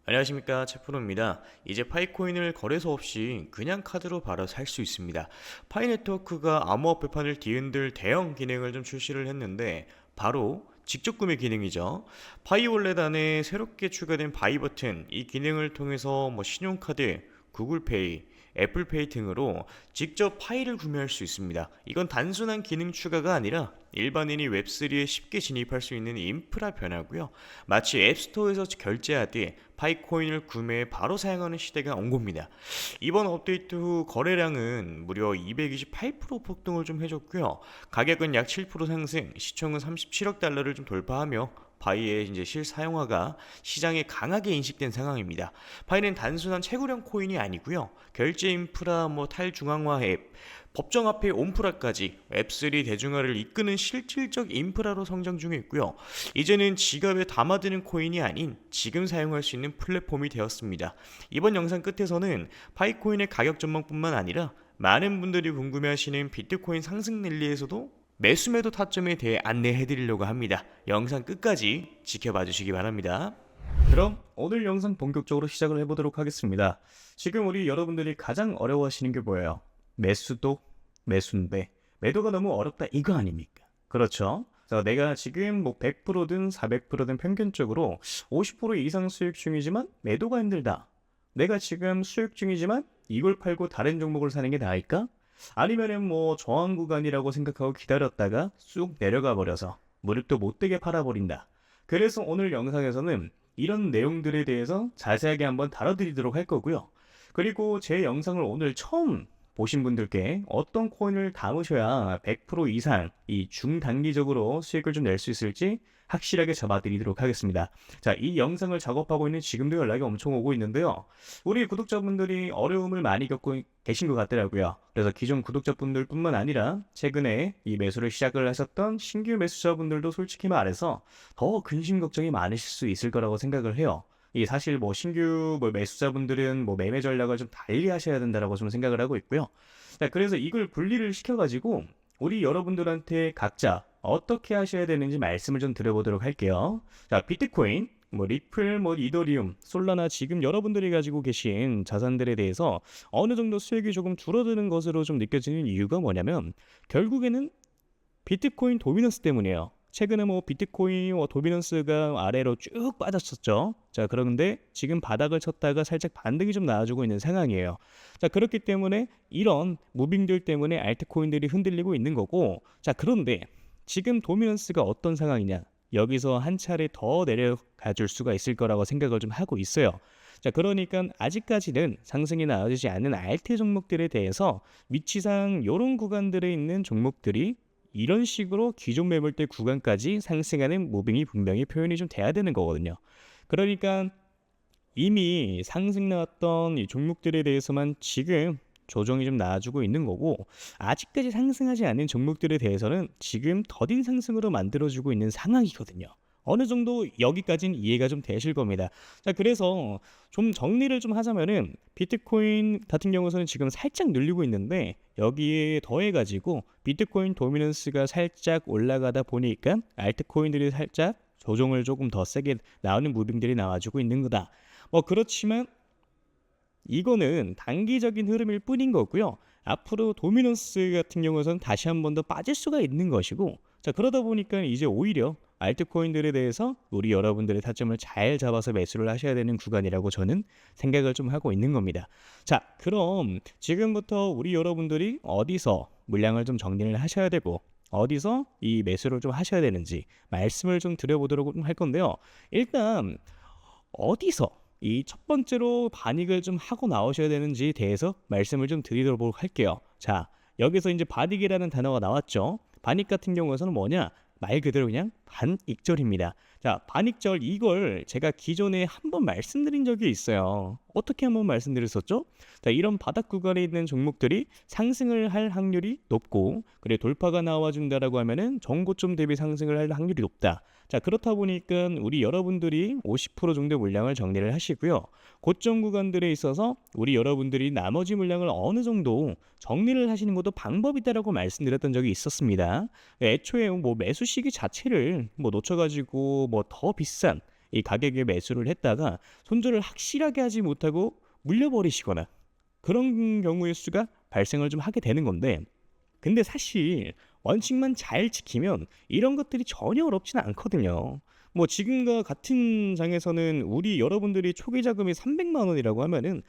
안녕하십니까, 채프로입니다. 이제 파이코인을 거래소 없이 그냥 카드로 바로 살 수 있습니다. 파이 네트워크가 암호화폐 판을 뒤흔들 대형 기능을 좀 출시를 했는데 바로 직접 구매 기능이죠. 파이 월렛 안에 새롭게 추가된 바이 버튼, 이 기능을 통해서 신용카드, 구글페이, 애플페이 등으로 직접 파일을 구매할 수 있습니다. 이건 단순한 기능 추가가 아니라 일반인이 웹3에 쉽게 진입할 수 있는 인프라 변화고요. 마치 앱스토어에서 결제하듯 파이코인을 구매해 바로 사용하는 시대가 온 겁니다. 이번 업데이트 후 거래량은 무려 228% 폭등을 좀 해줬고요. 가격은 약 7% 상승, 시총은 37억 달러를 좀 돌파하며 파이의 이제 실사용화가 시장에 강하게 인식된 상황입니다. 파이는 단순한 채굴형 코인이 아니고요. 결제 인프라, 탈중앙화 앱, 법정 화폐 온프라까지 웹3 대중화를 이끄는 실질적 인프라로 성장 중에 있고요. 이제는 지갑에 담아두는 코인이 아닌 지금 사용할 수 있는 플랫폼이 되었습니다. 이번 영상 끝에서는 파이코인의 가격 전망뿐만 아니라 많은 분들이 궁금해하시는 비트코인 상승 랠리에서도 매수 매도 타점에 대해 안내해 드리려고 합니다. 영상 끝까지 지켜봐 주시기 바랍니다. 그럼 오늘 영상 본격적으로 시작을 해보도록 하겠습니다. 지금 우리 여러분들이 가장 어려워하시는 게 뭐예요? 매수도 매수인데 매도가 너무 어렵다 이거 아닙니까? 그렇죠? 자, 내가 지금 100%든 400%든 평균적으로 50% 이상 수익 중이지만 매도가 힘들다. 내가 지금 수익 중이지만 이걸 팔고 다른 종목을 사는 게 나을까? 아니면은 저항 구간이라고 생각하고 기다렸다가 쑥 내려가 버려서 무릎도 못 되게 팔아버린다. 그래서 오늘 영상에서는 이런 내용들에 대해서 자세하게 한번 다뤄드리도록 할 거고요. 그리고 제 영상을 오늘 처음 보신 분들께 어떤 코인을 담으셔야 100% 이상 이 중단기적으로 수익을 좀 낼 수 있을지 확실하게 잡아드리도록 하겠습니다. 자, 이 영상을 작업하고 있는 지금도 연락이 엄청 오고 있는데요. 우리 구독자분들이 어려움을 많이 겪고 계신 것 같더라고요. 그래서 기존 구독자분들 뿐만 아니라 최근에 이 매수를 시작을 하셨던 신규 매수자분들도 솔직히 말해서 더 근심 걱정이 많으실 수 있을 거라고 생각을 해요. 이 사실 신규 매수자분들은 매매 전략을 좀 달리 하셔야 된다라고 좀 생각을 하고 있고요. 자, 그래서 이걸 분리를 시켜가지고 우리 여러분들한테 각자 어떻게 하셔야 되는지 말씀을 좀 드려보도록 할게요. 자, 비트코인, 리플, 이더리움, 솔라나 지금 여러분들이 가지고 계신 자산들에 대해서 어느 정도 수익이 조금 줄어드는 것으로 좀 느껴지는 이유가 뭐냐면 결국에는 비트코인 도미넌스 때문이에요. 최근에 비트코인 도미넌스가 아래로 쭉 빠졌었죠. 자, 그런데 지금 바닥을 쳤다가 살짝 반등이 좀 나와주고 있는 상황이에요. 자, 그렇기 때문에 이런 무빙들 때문에 알트코인들이 흔들리고 있는 거고, 자, 그런데 지금 도미넌스가 어떤 상황이냐? 여기서 한 차례 더 내려가 줄 수가 있을 거라고 생각을 좀 하고 있어요. 자, 그러니까 아직까지는 상승이 나와주지 않는 알트 종목들에 대해서 위치상 이런 구간들에 있는 종목들이 이런 식으로 기존 매물대 구간까지 상승하는 무빙이 분명히 표현이 좀 돼야 되는 거거든요. 그러니까 이미 상승 나왔던 이 종목들에 대해서만 지금 조정이 좀 나와주고 있는 거고, 아직까지 상승하지 않은 종목들에 대해서는 지금 더딘 상승으로 만들어주고 있는 상황이거든요. 어느 정도 여기까지는 이해가 좀 되실 겁니다. 자, 그래서 좀 정리를 좀 하자면은 비트코인 같은 경우는 지금 살짝 늘리고 있는데 여기에 더해가지고 비트코인 도미넌스가 살짝 올라가다 보니까 알트코인들이 살짝 조정을 조금 더 세게 나오는 무빙들이 나와주고 있는 거다. 그렇지만 이거는 단기적인 흐름일 뿐인 거고요. 앞으로 도미넌스 같은 경우에는 다시 한 번 더 빠질 수가 있는 것이고, 자, 그러다 보니까 이제 오히려 알트코인들에 대해서 우리 여러분들의 타점을 잘 잡아서 매수를 하셔야 되는 구간이라고 저는 생각을 좀 하고 있는 겁니다. 자, 그럼 지금부터 우리 여러분들이 어디서 물량을 좀 정리를 하셔야 되고 어디서 이 매수를 좀 하셔야 되는지 말씀을 좀 드려보도록 할 건데요. 일단 어디서 이 첫 번째로 반익을 좀 하고 나오셔야 되는지에 대해서 말씀을 좀 드리도록 할게요. 자, 여기서 이제 반익이라는 단어가 나왔죠. 반익 같은 경우에는 뭐냐? 말 그대로 그냥 반익절입니다. 자, 반익절 이걸 제가 기존에 한번 말씀드린 적이 있어요. 어떻게 한번 말씀드렸었죠? 자, 이런 바닥 구간에 있는 종목들이 상승을 할 확률이 높고, 그래 돌파가 나와준다라고 하면은 전고점 대비 상승을 할 확률이 높다. 자, 그렇다 보니까 우리 여러분들이 50% 정도 물량을 정리를 하시고요. 고점 구간들에 있어서 우리 여러분들이 나머지 물량을 어느 정도 정리를 하시는 것도 방법이다라고 말씀드렸던 적이 있었습니다. 애초에 매수 시기 자체를 놓쳐가지고 더 비싼 이 가격에 매수를 했다가 손절을 확실하게 하지 못하고 물려버리시거나 그런 경우의 수가 발생을 좀 하게 되는 건데, 근데 사실 원칙만 잘 지키면 이런 것들이 전혀 어렵지는 않거든요. 뭐 지금과 같은 장에서는 우리 여러분들이 초기 자금이 300만 원이라고 하면은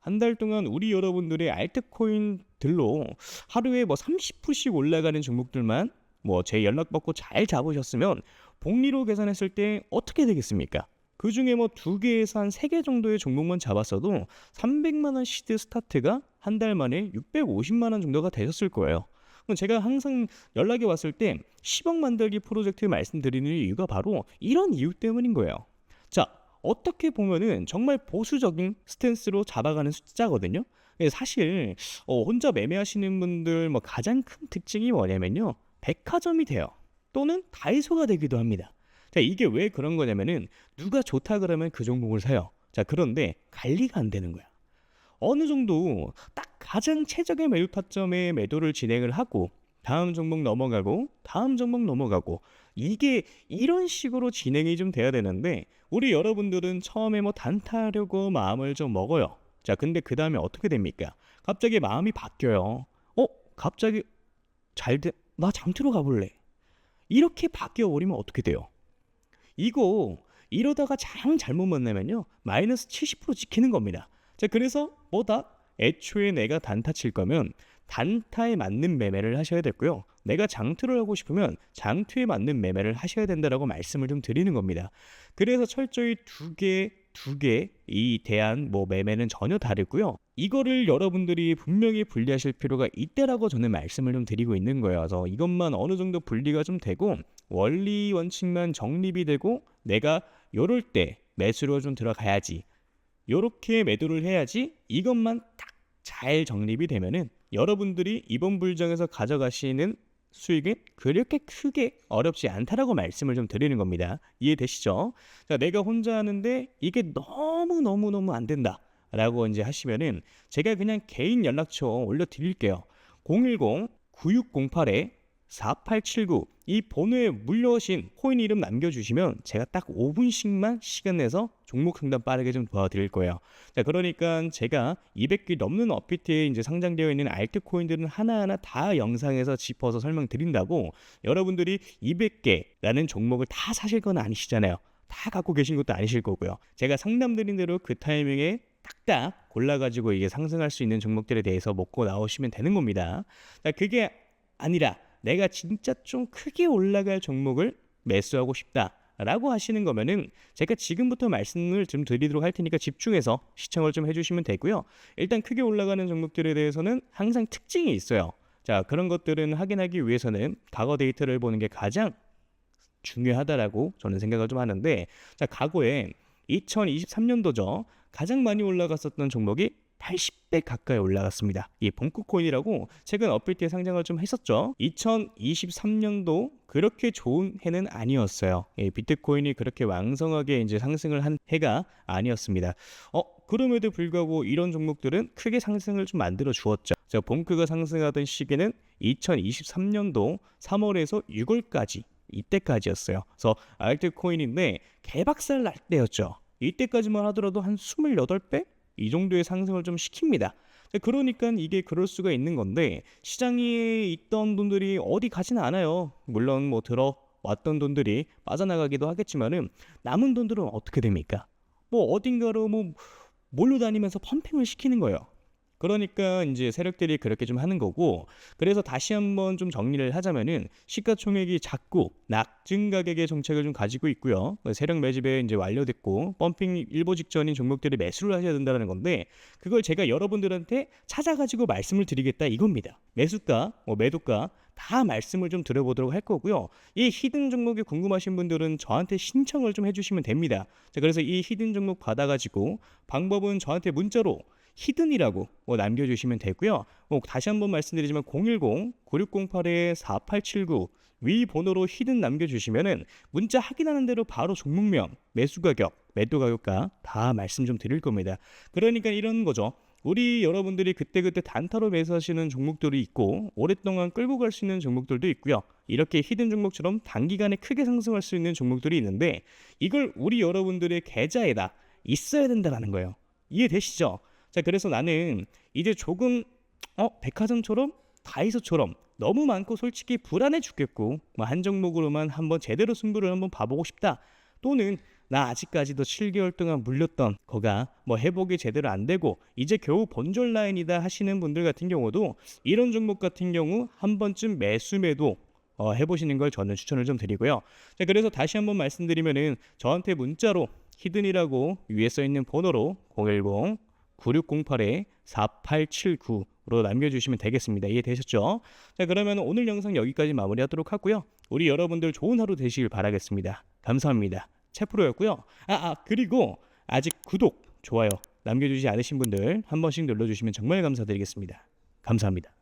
한 달 동안 우리 여러분들의 알트코인들로 하루에 뭐 30%씩 올라가는 종목들만 뭐 제 연락 받고 잘 잡으셨으면 복리로 계산했을 때 어떻게 되겠습니까? 그 중에 뭐 2개에서 한 3개 정도의 종목만 잡았어도 300만 원 시드 스타트가 한 달 만에 650만 원 정도가 되셨을 거예요. 그럼 제가 항상 연락이 왔을 때 10억 만들기 프로젝트 말씀드리는 이유가 바로 이런 이유 때문인 거예요. 자, 어떻게 보면은 정말 보수적인 스탠스로 잡아가는 숫자거든요. 사실 혼자 매매하시는 분들 뭐 가장 큰 특징이 뭐냐면요, 백화점이 돼요. 또는 다이소가 되기도 합니다. 자, 이게 왜 그런 거냐면은 누가 좋다 그러면 그 종목을 사요. 자, 그런데 관리가 안 되는 거야. 어느 정도 딱 가장 최적의 매도 타점에 매도를 진행을 하고 다음 종목 넘어가고 다음 종목 넘어가고, 이게 이런 식으로 진행이 좀 돼야 되는데 우리 여러분들은 처음에 뭐 단타하려고 마음을 좀 먹어요. 자, 근데 그 다음에 어떻게 됩니까? 갑자기 마음이 바뀌어요. 갑자기 나 잠들어 가볼래. 이렇게 바뀌어 버리면 어떻게 돼요? 이거 이러다가 잘못 만나면요, 마이너스 70% 찍히는 겁니다. 자, 그래서 뭐다? 애초에 내가 단타 칠 거면 단타에 맞는 매매를 하셔야 됐고요. 내가 장투를 하고 싶으면 장투에 맞는 매매를 하셔야 된다라고 말씀을 좀 드리는 겁니다. 그래서 철저히 두 개 이 대한 뭐 매매는 전혀 다르고요. 이거를 여러분들이 분명히 분리하실 필요가 있다라고 저는 말씀을 좀 드리고 있는 거예요. 그래서 이것만 어느 정도 분리가 좀 되고 원리 원칙만 정립이 되고 내가 요럴 때 매수로 좀 들어가야지, 요렇게 매도를 해야지, 이것만 딱 잘 정립이 되면은 여러분들이 이번 불장에서 가져가시는 수익은 그렇게 크게 어렵지 않다라고 말씀을 좀 드리는 겁니다. 이해되시죠? 자, 내가 혼자 하는데 이게 너무 안 된다 라고 이제 하시면은 제가 그냥 개인 연락처 올려드릴게요. 010-9608-4879 이 번호에 물려오신 코인 이름 남겨주시면 제가 딱 5분씩만 시간 내서 종목 상담 빠르게 좀 도와드릴 거예요. 자, 그러니까 제가 200개 넘는 업비트에 이제 상장되어 있는 알트코인들은 하나하나 다 영상에서 짚어서 설명드린다고, 여러분들이 200개라는 종목을 다 사실 건 아니시잖아요. 다 갖고 계신 것도 아니실 거고요. 제가 상담드린 대로 그 타이밍에 딱딱 골라가지고 이게 상승할 수 있는 종목들에 대해서 먹고 나오시면 되는 겁니다. 자, 그게 아니라 내가 진짜 좀 크게 올라갈 종목을 매수하고 싶다라고 하시는 거면은 제가 지금부터 말씀을 좀 드리도록 할 테니까 집중해서 시청을 좀 해주시면 되고요. 일단 크게 올라가는 종목들에 대해서는 항상 특징이 있어요. 자, 그런 것들은 확인하기 위해서는 과거 데이터를 보는 게 가장 중요하다라고 저는 생각을 좀 하는데, 자, 과거에 2023년도죠. 가장 많이 올라갔었던 종목이 80배 가까이 올라갔습니다. 이 봉크코인이라고 최근 업비트에 상장을 좀 했었죠. 2023년도 그렇게 좋은 해는 아니었어요. 비트코인이 그렇게 왕성하게 이제 상승을 한 해가 아니었습니다. 그럼에도 불구하고 이런 종목들은 크게 상승을 좀 만들어 주었죠. 자, 봉크가 상승하던 시기는 2023년도 3월에서 6월까지, 이때까지였어요. 그래서 알트코인인데 개박살 날 때였죠. 이때까지만 하더라도 한 28배? 이 정도의 상승을 좀 시킵니다. 그러니까 이게 그럴 수가 있는 건데, 시장에 있던 돈들이 어디 가지는 않아요. 물론 뭐 들어왔던 돈들이 빠져나가기도 하겠지만은 남은 돈들은 어떻게 됩니까? 뭐 어딘가로 뭐 몰려다니면서 펌핑을 시키는 거예요. 그러니까 이제 세력들이 그렇게 좀 하는 거고, 그래서 다시 한번 좀 정리를 하자면은 시가총액이 작고 낙증 가격의 정책을 좀 가지고 있고요. 세력 매집에 이제 완료됐고 펌핑 일보 직전인 종목들이 매수를 하셔야 된다는 건데, 그걸 제가 여러분들한테 찾아가지고 말씀을 드리겠다 이겁니다. 매수가, 매도가 다 말씀을 좀 드려보도록 할 거고요. 이 히든 종목이 궁금하신 분들은 저한테 신청을 좀 해주시면 됩니다. 자, 그래서 이 히든 종목 받아가지고 방법은 저한테 문자로 히든이라고 남겨주시면 되고요. 다시 한번 말씀드리지만 010-9608-4879 위 번호로 히든 남겨주시면은 문자 확인하는 대로 바로 종목명, 매수 가격, 매도 가격과 다 말씀 좀 드릴 겁니다. 그러니까 이런 거죠. 우리 여러분들이 그때그때 단타로 매수하시는 종목들이 있고 오랫동안 끌고 갈 수 있는 종목들도 있고요. 이렇게 히든 종목처럼 단기간에 크게 상승할 수 있는 종목들이 있는데 이걸 우리 여러분들의 계좌에다 있어야 된다라는 거예요. 이해되시죠? 자, 그래서 나는 이제 조금 백화점처럼 다이소처럼 너무 많고 솔직히 불안해 죽겠고 뭐 한 종목으로만 한번 제대로 승부를 한번 봐보고 싶다. 또는 나 아직까지도 7개월 동안 물렸던 거가 뭐 회복이 제대로 안 되고 이제 겨우 본전 라인이다 하시는 분들 같은 경우도 이런 종목 같은 경우 한 번쯤 매수 매도 해보시는 걸 저는 추천을 좀 드리고요. 자, 그래서 다시 한번 말씀드리면은 저한테 문자로 히든이라고 위에 써 있는 번호로 010-9608-4879로 남겨주시면 되겠습니다. 이해되셨죠? 자, 그러면 오늘 영상 여기까지 마무리하도록 하고요. 우리 여러분들 좋은 하루 되시길 바라겠습니다. 감사합니다. 채프로였고요. 그리고 아직 구독, 좋아요 남겨주지 않으신 분들 한 번씩 눌러주시면 정말 감사드리겠습니다. 감사합니다.